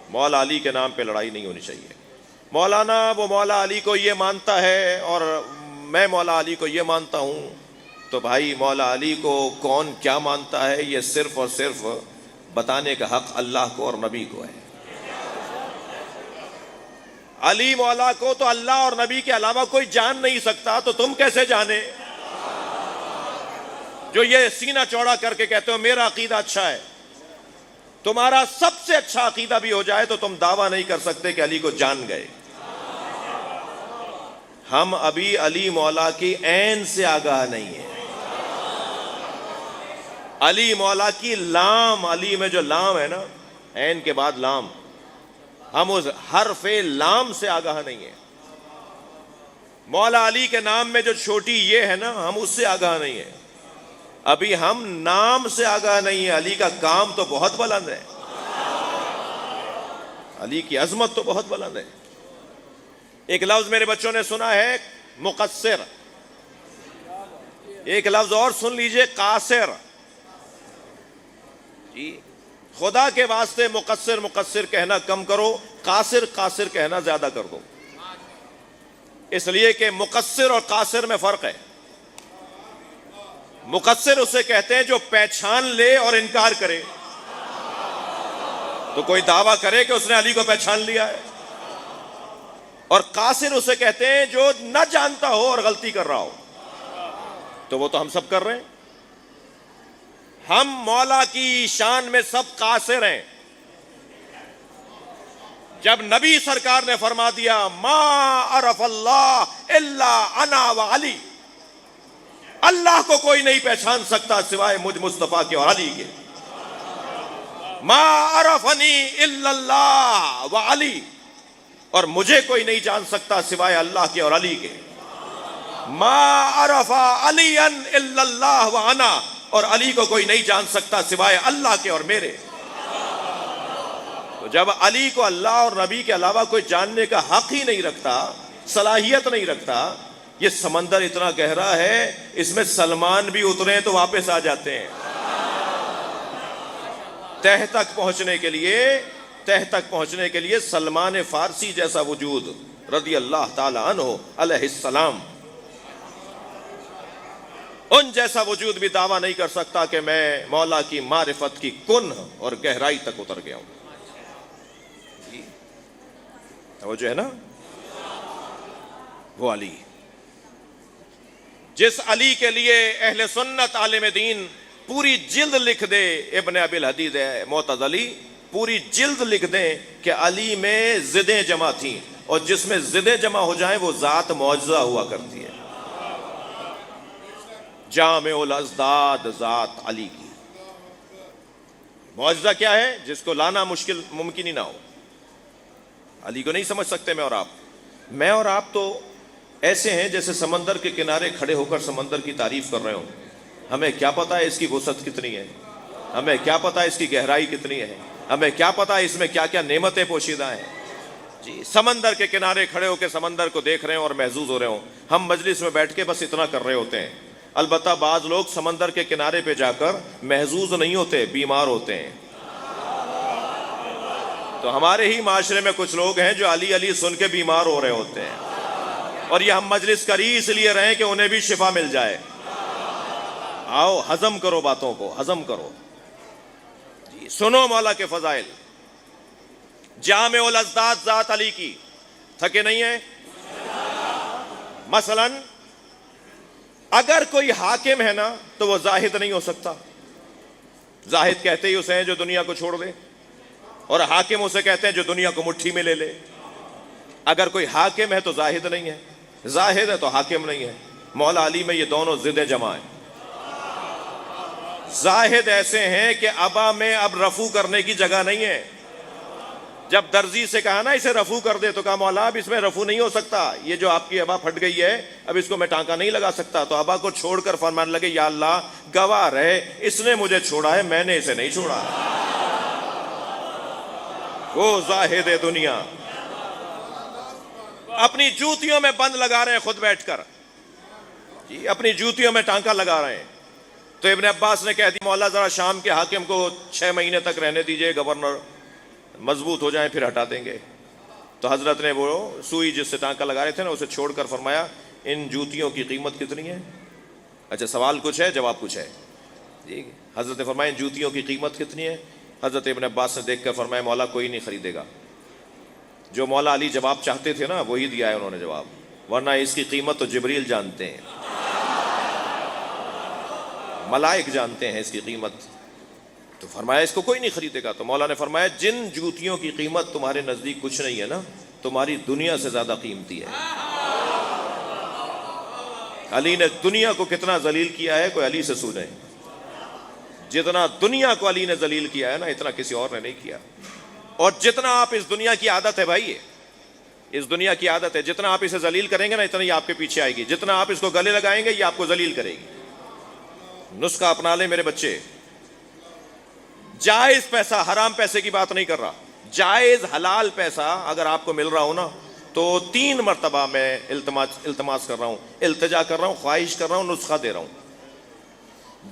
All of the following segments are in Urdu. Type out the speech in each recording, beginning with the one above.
مولا علی کے نام پہ لڑائی نہیں ہونی چاہیے. مولانا وہ مولا علی کو یہ مانتا ہے اور میں مولا علی کو یہ مانتا ہوں، تو بھائی مولا علی کو کون کیا مانتا ہے یہ صرف اور صرف بتانے کا حق اللہ کو اور نبی کو ہے. علی مولا کو تو اللہ اور نبی کے علاوہ کوئی جان نہیں سکتا، تو تم کیسے جانے؟ جو یہ سینہ چوڑا کر کے کہتے ہو میرا عقیدہ اچھا ہے، تمہارا سب سے اچھا عقیدہ بھی ہو جائے تو تم دعویٰ نہیں کر سکتے کہ علی کو جان گئے. ہم ابھی علی مولا کی عین سے آگاہ نہیں ہیں. علی مولا کی لام، علی میں جو لام ہے نا، عین کے بعد لام، ہم اس حرف لام سے آگاہ نہیں ہیں. مولا علی کے نام میں جو چھوٹی یہ ہے نا، ہم اس سے آگاہ نہیں ہیں. ابھی ہم نام سے آگاہ نہیں ہیں. علی کا کام تو بہت بلند ہے، علی کی عظمت تو بہت بلند ہے. ایک لفظ میرے بچوں نے سنا ہے مقصر، ایک لفظ اور سن لیجئے قاصر. جی خدا کے واسطے مقصر مقصر کہنا کم کرو، قاصر قاصر کہنا زیادہ کر دو، اس لیے کہ مقصر اور قاصر میں فرق ہے. مقصر اسے کہتے ہیں جو پہچان لے اور انکار کرے، تو کوئی دعویٰ کرے کہ اس نے علی کو پہچان لیا ہے. اور قاصر اسے کہتے ہیں جو نہ جانتا ہو اور غلطی کر رہا ہو، تو وہ تو ہم سب کر رہے ہیں. ہم مولا کی شان میں سب قاصر ہیں. جب نبی سرکار نے فرما دیا ما عرف اللہ الا انا و علی، اللہ کو کوئی نہیں پہچان سکتا سوائے مجھ مصطفیٰ کے اور علی کے. ما عرفنی الا اللہ و علی، اور مجھے کوئی نہیں جان سکتا سوائے اللہ کے اور علی کے. ما عرف علی الا اللہ و انا، اور علی کو کوئی نہیں جان سکتا سوائے اللہ کے اور میرے. تو جب علی کو اللہ اور نبی کے علاوہ کوئی جاننے کا حق ہی نہیں رکھتا، صلاحیت نہیں رکھتا، یہ سمندر اتنا گہرا ہے، اس میں سلمان بھی اترے تو واپس آ جاتے ہیں. تہ تک پہنچنے کے لیے سلمان فارسی جیسا وجود رضی اللہ تعالی عنہ علیہ السلام، ان جیسا وجود بھی دعویٰ نہیں کر سکتا کہ میں مولا کی معرفت کی کنہ اور گہرائی تک اتر گیا ہوں. وہ جو ہے نا، وہ علی، جس علی کے لیے اہل سنت عالم دین پوری جلد لکھ دے، ابن ابی الحدید معتزلی پوری جلد لکھ دیں کہ علی میں ضدیں جمع تھیں، اور جس میں ضدیں جمع ہو جائیں وہ ذات معجزہ ہوا کرتی ہے. جامع الاضداد ذات علی کی. معجزہ کیا ہے؟ جس کو لانا ممکن ہی نہ ہو. علی کو نہیں سمجھ سکتے میں اور آپ تو ایسے ہیں جیسے سمندر کے کنارے کھڑے ہو کر سمندر کی تعریف کر رہے ہوں. ہمیں کیا پتا ہے اس کی وسعت کتنی ہے، ہمیں کیا پتا ہے اس کی گہرائی کتنی ہے، ہمیں کیا پتا ہے اس میں کیا کیا نعمتیں پوشیدہ ہیں. جی سمندر کے کنارے کھڑے ہو کے سمندر کو دیکھ رہے ہیں اور محظوظ ہو رہے ہوں. ہم مجلس میں بیٹھ کے بس اتنا کر رہے ہوتے ہیں. البتہ بعض لوگ سمندر کے کنارے پہ جا کر محظوظ نہیں ہوتے، بیمار ہوتے ہیں. تو ہمارے ہی معاشرے میں کچھ لوگ ہیں جو علی علی سن کے بیمار ہو رہے ہوتے ہیں، اور یہ ہم مجلس کر ہی اس لیے رہیں کہ انہیں بھی شفا مل جائے. آؤ ہضم کرو، باتوں کو ہضم کرو. جی سنو مولا کے فضائل. جامع الاضداد ذات علی کی. تھکے نہیں ہیں؟ مثلا اگر کوئی حاکم ہے نا تو وہ زاہد نہیں ہو سکتا. زاہد کہتے ہی اسے ہیں جو دنیا کو چھوڑ دے، اور حاکم اسے کہتے ہیں جو دنیا کو مٹھی میں لے لے. اگر کوئی حاکم ہے تو زاہد نہیں ہے، زاہد ہے تو حاکم نہیں ہے. مولا علی میں یہ دونوں ضدیں جمع ہیں. زاہد ایسے ہیں کہ ابا میں اب رفو کرنے کی جگہ نہیں ہے. جب درزی سے کہا نا اسے رفو کر دے تو کہا مولا اب اس میں رفو نہیں ہو سکتا، یہ جو آپ کی ابا پھٹ گئی ہے اب اس کو میں ٹانکا نہیں لگا سکتا. تو ابا کو چھوڑ کر فرمان لگے یا اللہ گواہ رہے اس نے مجھے چھوڑا ہے، میں نے اسے نہیں چھوڑا. وہ زاہد دنیا اپنی جوتیوں میں بند لگا رہے ہیں خود بیٹھ کر، جی اپنی جوتیوں میں ٹانکا لگا رہے ہیں. تو ابن عباس نے کہہ دی مولا ذرا شام کے حاکم کو 6 مہینے تک رہنے دیجئے، گورنر مضبوط ہو جائیں پھر ہٹا دیں گے. تو حضرت نے وہ سوئی جس سے ٹانکا لگا رہے تھے نا اسے چھوڑ کر فرمایا ان جوتیوں کی قیمت کتنی ہے؟ اچھا سوال کچھ ہے جواب کچھ ہے جی. حضرت نے فرمایا ان جوتیوں کی قیمت کتنی ہے؟ حضرت ابن عباس نے دیکھ کر فرمایا مولا کوئی نہیں خریدے گا. جو مولا علی جواب چاہتے تھے نا وہی دیا ہے انہوں نے جواب, ورنہ اس کی قیمت تو جبریل جانتے ہیں, ملائک جانتے ہیں اس کی قیمت. تو فرمایا اس کو کوئی نہیں خریدے گا. تو مولا نے فرمایا جن جوتیوں کی قیمت تمہارے نزدیک کچھ نہیں ہے نا تمہاری دنیا سے زیادہ قیمتی ہے. علی نے دنیا کو کتنا ذلیل کیا ہے کوئی علی سے سنے. جتنا دنیا کو علی نے ذلیل کیا ہے نا اتنا کسی اور نے نہیں کیا. اور جتنا آپ اس دنیا کی عادت ہے بھائی, اس دنیا کی عادت ہے, جتنا آپ اسے ذلیل کریں گے نا اتنا ہی آپ کے پیچھے آئے گی. جتنا آپ اس کو گلے لگائیں گے یہ آپ کو ذلیل کرے گی. نسخہ اپنا لیں میرے بچے. جائز پیسہ, حرام پیسے کی بات نہیں کر رہا, جائز حلال پیسہ اگر آپ کو مل رہا ہو نا تو 3 مرتبہ میں التماس کر رہا ہوں, التجا کر رہا ہوں, خواہش کر رہا ہوں, نسخہ دے رہا ہوں.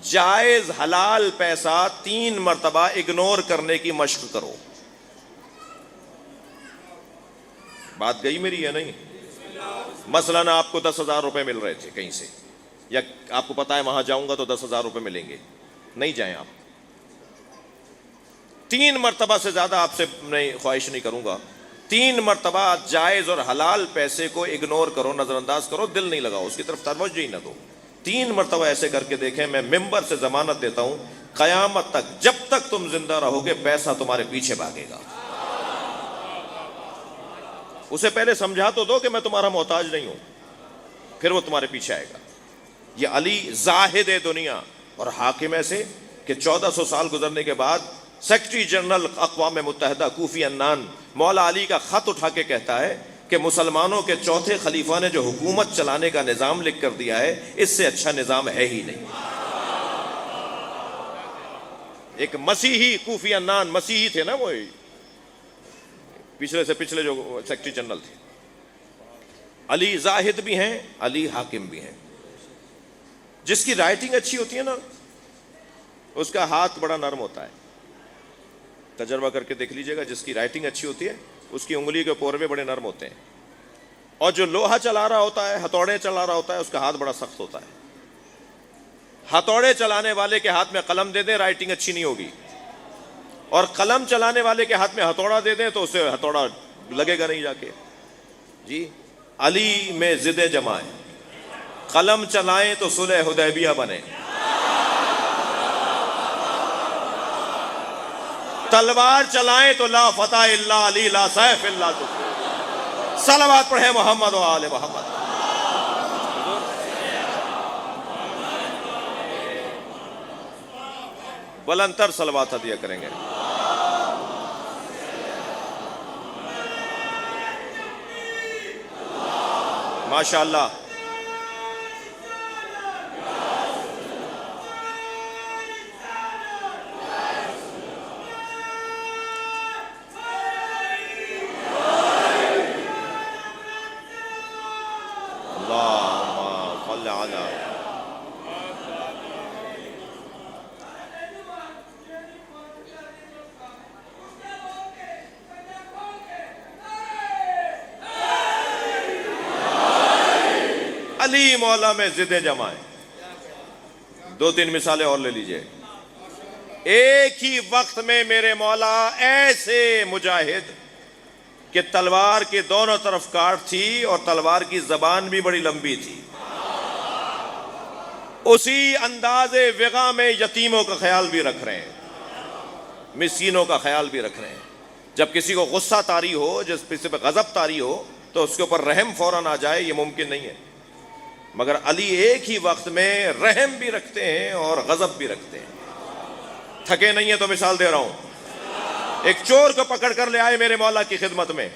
جائز حلال پیسہ 3 مرتبہ اگنور کرنے کی مشق کرو. بات گئی میری ہے نہیں؟ مثلاً آپ کو 10,000 روپے مل رہے تھے کہیں سے, یا آپ کو پتا ہے وہاں جاؤں گا تو 10,000 روپے ملیں گے, نہیں جائیں آپ. 3 مرتبہ سے زیادہ آپ سے نہیں خواہش نہیں کروں گا. 3 مرتبہ جائز اور حلال پیسے کو اگنور کرو, نظر انداز کرو, دل نہیں لگاؤ, اس کی طرف توجہ ہی نہ دو. 3 مرتبہ ایسے کر کے دیکھیں, میں ممبر سے ضمانت دیتا ہوں قیامت تک جب تک تم زندہ رہو گے پیسہ تمہارے پیچھے بھاگے گا. اسے پہلے سمجھا تو دو کہ میں تمہارا محتاج نہیں ہوں, پھر وہ تمہارے پیچھے آئے گا. یہ علی زاہد دنیا اور حاکم ایسے کہ 1400 سال گزرنے کے بعد سیکرٹری جنرل اقوام متحدہ کوفی عنان مولا علی کا خط اٹھا کے کہتا ہے کہ مسلمانوں کے چوتھے خلیفہ نے جو حکومت چلانے کا نظام لکھ کر دیا ہے اس سے اچھا نظام ہے ہی نہیں. ایک مسیحی کوفی عنان, مسیحی تھے نا وہ, پچھلے سے پچھلے جو سیکرٹری جنرل تھے. علی زاہد بھی ہیں, علی حاکم بھی ہیں. جس کی رائٹنگ اچھی ہوتی ہے نا اس کا ہاتھ بڑا نرم ہوتا ہے, تجربہ کر کے دیکھ لیجئے گا. جس کی رائٹنگ اچھی ہوتی ہے اس کی انگلی کے پورے بڑے نرم ہوتے ہیں, اور جو لوہا چلا رہا ہوتا ہے, ہتھوڑے چلا رہا ہوتا ہے, اس کا ہاتھ بڑا سخت ہوتا ہے. ہتھوڑے چلانے والے کے ہاتھ میں قلم دے دیں رائٹنگ اچھی نہیں ہوگی, اور قلم چلانے والے کے ہاتھ میں ہتھوڑا دے دیں تو اسے ہتھوڑا لگے گا نہیں جا کے. جی علی میں ضد جمائیں, قلم چلائیں تو صلح حدیبیہ بنے, تلوار چلائیں تو لا فتح الا علی لا سیف الا ذو. صلوات پڑھیں محمد و آل محمد. بلند تر صلوات ہدیہ کریں گے. ماشاء اللہ. اللہم صل علی. علی مولا میں ضد جمائیں. 2-3 مثالیں اور لے لیجئے. ایک ہی وقت میں میرے مولا ایسے مجاہد کہ تلوار کے دونوں طرف کاٹ تھی اور تلوار کی زبان بھی بڑی لمبی تھی. اسی انداز وغا میں یتیموں کا خیال بھی رکھ رہے ہیں, مسکینوں کا خیال بھی رکھ رہے ہیں. جب کسی کو غصہ طاری ہو, جس کسی پہ غضب طاری ہو تو اس کے اوپر رحم فوراً آ جائے, یہ ممکن نہیں ہے. مگر علی ایک ہی وقت میں رحم بھی رکھتے ہیں اور غضب بھی رکھتے ہیں. تھکے نہیں ہیں تو مثال دے رہا ہوں. ایک چور کو پکڑ کر لے آئے میرے مولا کی خدمت میں,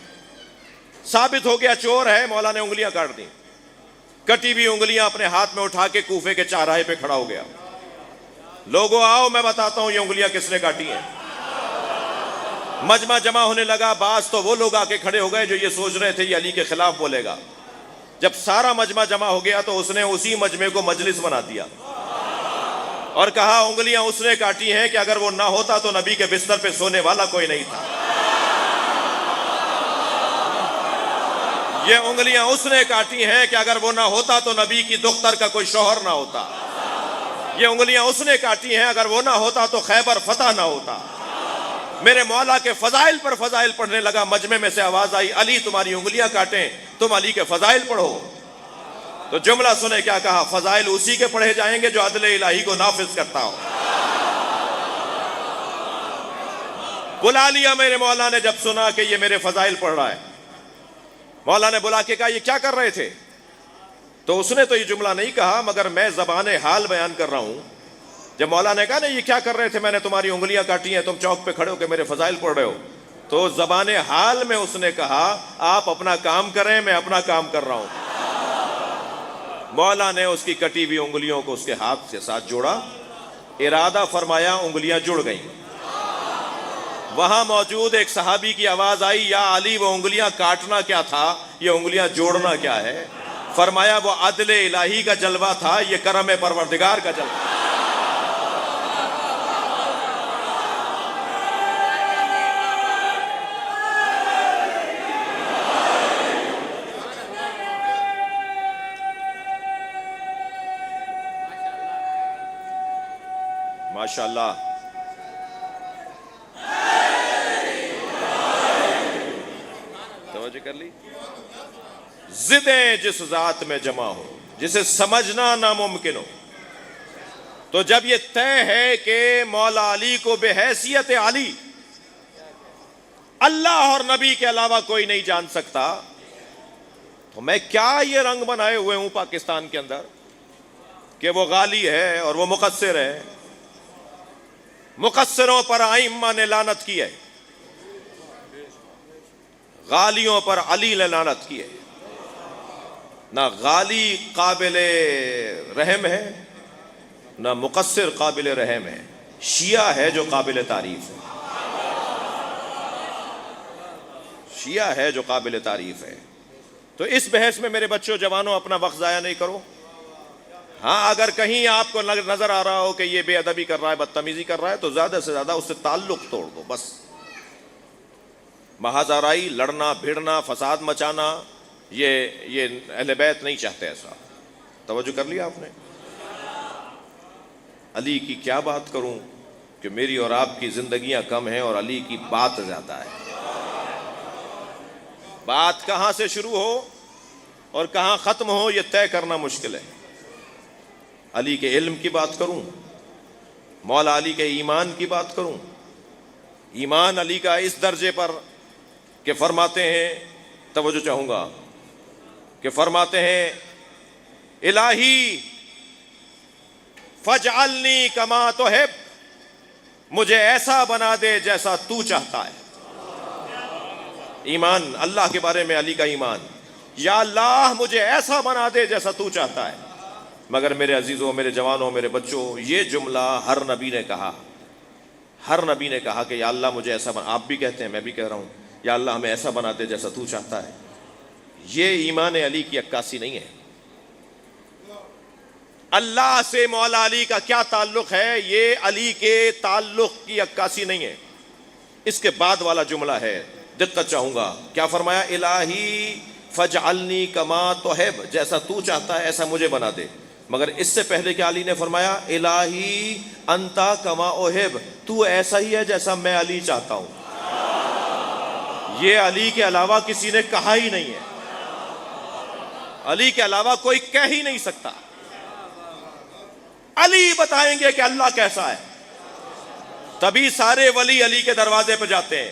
ثابت ہو گیا چور ہے, مولا نے انگلیاں کاٹ دی. کٹی ہوئی انگلیاں اپنے ہاتھ میں اٹھا کے کوفے کے چوراہے پہ کھڑا ہو گیا. لوگوں آؤ میں بتاتا ہوں یہ انگلیاں کس نے کاٹی ہیں. مجمع جمع ہونے لگا. بعض تو وہ لوگ آ کے کھڑے ہو گئے جو یہ سوچ رہے تھے یہ علی کے خلاف بولے گا. جب سارا مجمع جمع ہو گیا تو اس نے اسی مجمع کو مجلس بنا دیا اور کہا انگلیاں اس نے کاٹی ہیں کہ اگر وہ نہ ہوتا تو نبی کے بستر پہ سونے والا کوئی نہیں تھا. یہ انگلیاں اس نے کاٹی ہیں کہ اگر وہ نہ ہوتا تو نبی کی دختر کا کوئی شوہر نہ ہوتا. یہ انگلیاں اس نے کاٹی ہیں اگر وہ نہ ہوتا تو خیبر فتح نہ ہوتا. میرے مولا کے فضائل پر فضائل پڑھنے لگا, مجمع میں سے آواز آئی, علی تمہاری انگلیاں کاٹیں, تم علی کے فضائل پڑھو. تو جملہ سنے کیا کہا, فضائل اسی کے پڑھے جائیں گے جو عدل الہی کو نافذ کرتا ہو. بلا لیا میرے مولا نے جب سنا کہ یہ میرے فضائل پڑھ رہا ہے. مولا نے بلا کے کہا یہ کیا کر رہے تھے؟ تو اس نے تو یہ جملہ نہیں کہا, مگر میں زبان حال بیان کر رہا ہوں. جب مولا نے کہا نا یہ کیا کر رہے تھے, میں نے تمہاری انگلیاں کاٹی ہیں, تم چوک پہ کھڑے ہو کے میرے فضائل پڑھ رہے ہو, تو زبان حال میں اس نے کہا آپ اپنا کام کریں, میں اپنا کام کر رہا ہوں. مولا نے اس کی کٹی ہوئی انگلیوں کو اس کے ہاتھ کے ساتھ جوڑا, ارادہ فرمایا, انگلیاں جڑ گئیں. وہاں موجود ایک صحابی کی آواز آئی, یا علی وہ انگلیاں کاٹنا کیا تھا, یہ انگلیاں جوڑنا کیا ہے؟ فرمایا وہ عدل الہی کا جلوہ تھا, یہ کرم پروردگار کا جلوہ. ماشاءاللہ. توجہ کر لی. ضدیں جس ذات میں جمع ہو جسے سمجھنا ناممکن ہو, تو جب یہ طے ہے کہ مولا علی کو بے حیثیت علی اللہ اور نبی کے علاوہ کوئی نہیں جان سکتا, تو میں کیا یہ رنگ بنائے ہوئے ہوں پاکستان کے اندر کہ وہ غالی ہے اور وہ مقصر ہے. مقصروں پر ائمہ نے لعنت کی ہے, غالیوں پر علی نے لعنت کی ہے. نہ غالی قابل رحم ہے, نہ مقصر قابل رحم ہے, شیعہ ہے جو قابل تعریف ہے. شیعہ ہے جو قابل تعریف ہے. تو اس بحث میں میرے بچوں جوانوں اپنا وقت ضائع نہیں کرو. ہاں اگر کہیں آپ کو نظر آ رہا ہو کہ یہ بے ادبی کر رہا ہے, بدتمیزی کر رہا ہے, تو زیادہ سے زیادہ اس سے تعلق توڑ دو بس. محض آرائی, لڑنا بھیڑنا, فساد مچانا, یہ اہل بیت نہیں چاہتے ایسا. توجہ کر لیا آپ نے. علی کی کیا بات کروں کہ میری اور آپ کی زندگیاں کم ہیں اور علی کی بات زیادہ ہے. بات کہاں سے شروع ہو اور کہاں ختم ہو یہ طے کرنا مشکل ہے. علی کے علم کی بات کروں, مولا علی کے ایمان کی بات کروں. ایمان علی کا اس درجے پر کہ فرماتے ہیں, توجہ چاہوں گا, کہ فرماتے ہیں الہی فاجعلنی کما تحب, مجھے ایسا بنا دے جیسا تو چاہتا ہے. ایمان اللہ کے بارے میں علی کا ایمان, یا اللہ مجھے ایسا بنا دے جیسا تو چاہتا ہے. مگر میرے عزیزوں, میرے جوانوں, میرے بچوں, یہ جملہ ہر نبی نے کہا. ہر نبی نے کہا کہ یا اللہ مجھے ایسا بنا, آپ بھی کہتے ہیں, میں بھی کہہ رہا ہوں, یا اللہ ہمیں ایسا بنا دے جیسا تو چاہتا ہے. یہ ایمان علی کی عکاسی نہیں ہے. اللہ سے مولا علی کا کیا تعلق ہے, یہ علی کے تعلق کی عکاسی نہیں ہے. اس کے بعد والا جملہ ہے, دقت چاہوں گا, کیا فرمایا, الہی فاجعلنی کما تحب, جیسا تو چاہتا ہے ایسا مجھے بنا دے. مگر اس سے پہلے کہ علی نے فرمایا الہی انتا کما احب, تو ایسا ہی ہے جیسا میں علی چاہتا ہوں. یہ علی کے علاوہ کسی نے کہا ہی نہیں ہے. علی کے علاوہ کوئی کہہ ہی نہیں سکتا. علی بتائیں گے کہ اللہ کیسا ہے, تبھی سارے ولی علی کے دروازے پہ جاتے ہیں.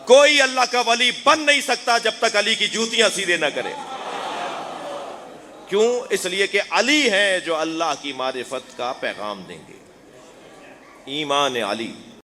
کوئی اللہ کا ولی بن نہیں سکتا جب تک علی کی جوتیاں سیدھے نہ کرے. کیوں؟ اس لیے کہ علی ہیں جو اللہ کی معرفت کا پیغام دیں گے. ایمان علی.